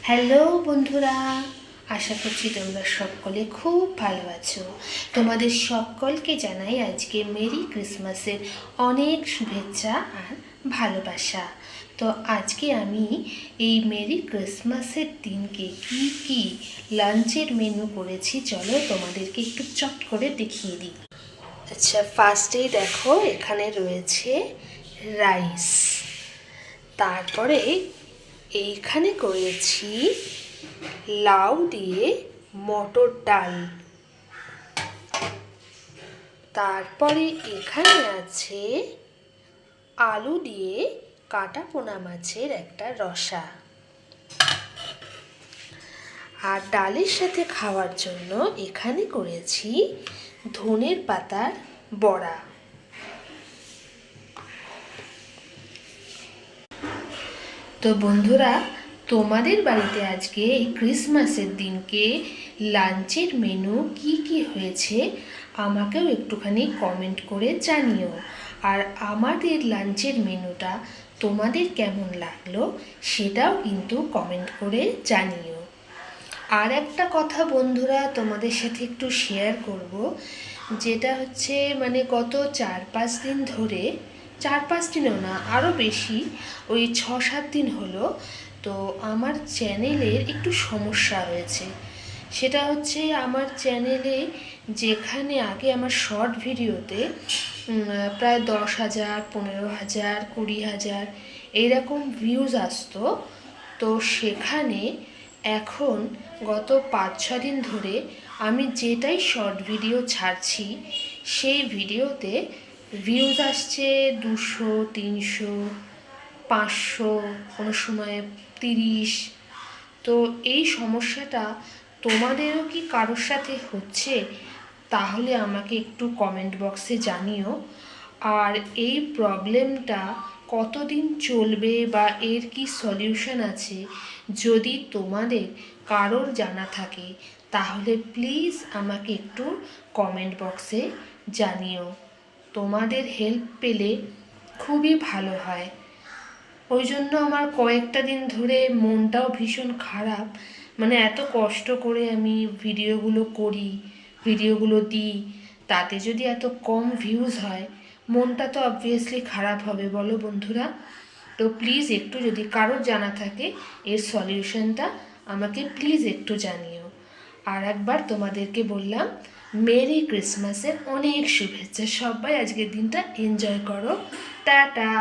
Hello বন্ধুরা, আশা করছি তোমরা সকলে খুব ভালো আছো। তোমাদের সকলকে জানাই আজকে মেরি ক্রিসমাসের অনেক শুভেচ্ছা আর ভালোবাসা। তো আজকে আমি এই মেরি ক্রিসমাসের দিনকে কি কি লাঞ্চের মেনু করেছি চলো তোমাদেরকে একটু চট করে দেখিয়ে দিই। আচ্ছা, ফার্স্টেই দেখো এখানে রয়েছে রাইস, তারপরে এইখানে করেছি লাউ দিয়ে মটর ডাল, তারপরে এখানে আছে আলু দিয়ে কাটা পোনা মাছের একটা রসা, আর ডালের সাথে খাওয়ার জন্য এখানে করেছি ধনের পাতার বড়া। তো বন্ধুরা, তোমাদের বাড়িতে আজকে এই ক্রিসমাসের দিনকে লাঞ্চের মেনু কি কি হয়েছে আমাকেও একটুখানি কমেন্ট করে জানিও। আর আমাদের লাঞ্চের মেনুটা তোমাদের কেমন লাগলো সেটাও কিন্তু কমেন্ট করে জানিও। আর একটা কথা বন্ধুরা তোমাদের সাথে একটু শেয়ার করব, যেটা হচ্ছে গত 4-5 দিন ধরে, 4-5 দিনও না আরও বেশি, ওই 6-7 দিন হলো তো আমার চ্যানেলের একটু সমস্যা হয়েছে। সেটা হচ্ছে আমার চ্যানেলে যেখানে আগে আমার শর্ট ভিডিওতে প্রায় 10,000, 15,000, 20,000 এইরকম ভিউজ আসতো, তো সেখানে এখন গত 5-6 দিন ধরে আমি যেটাই শর্ট ভিডিও ছাড়ছি সেই ভিডিওতে ভিউজ আসছে 200, 300, 500, কোনো সময় 30। তো এই সমস্যাটা তোমাদেরও কি কারোর সাথে হচ্ছে তাহলে আমাকে একটু কমেন্ট বক্সে জানিও। আর এই প্রবলেমটা কতদিন চলবে বা এর কি সলিউশন আছে যদি তোমাদের কারোর জানা থাকে তাহলে প্লিজ আমাকে একটু কমেন্ট বক্সে জানিও। তোমাদের হেল্প পেলে খুবই ভালো হয়। ওই জন্য আমার কয়েকটা দিন ধরে মনটাও ভীষণ খারাপ, এত কষ্ট করে আমি ভিডিওগুলো করি, ভিডিওগুলো দিই, তাতে যদি এত কম ভিউজ হয় মনটা তো অবভিয়াসলি খারাপ হবে, বলো বন্ধুরা। তো প্লিজ একটু যদি কারোর জানা থাকে এর সলিউশনটা আমাকে প্লিজ একটু জানিও। আর একবার তোমাদেরকে বললাম মেরি ক্রিসমাসের অনেক শুভেচ্ছা। সবাই আজকের দিনটা এনজয় করো। টাটা।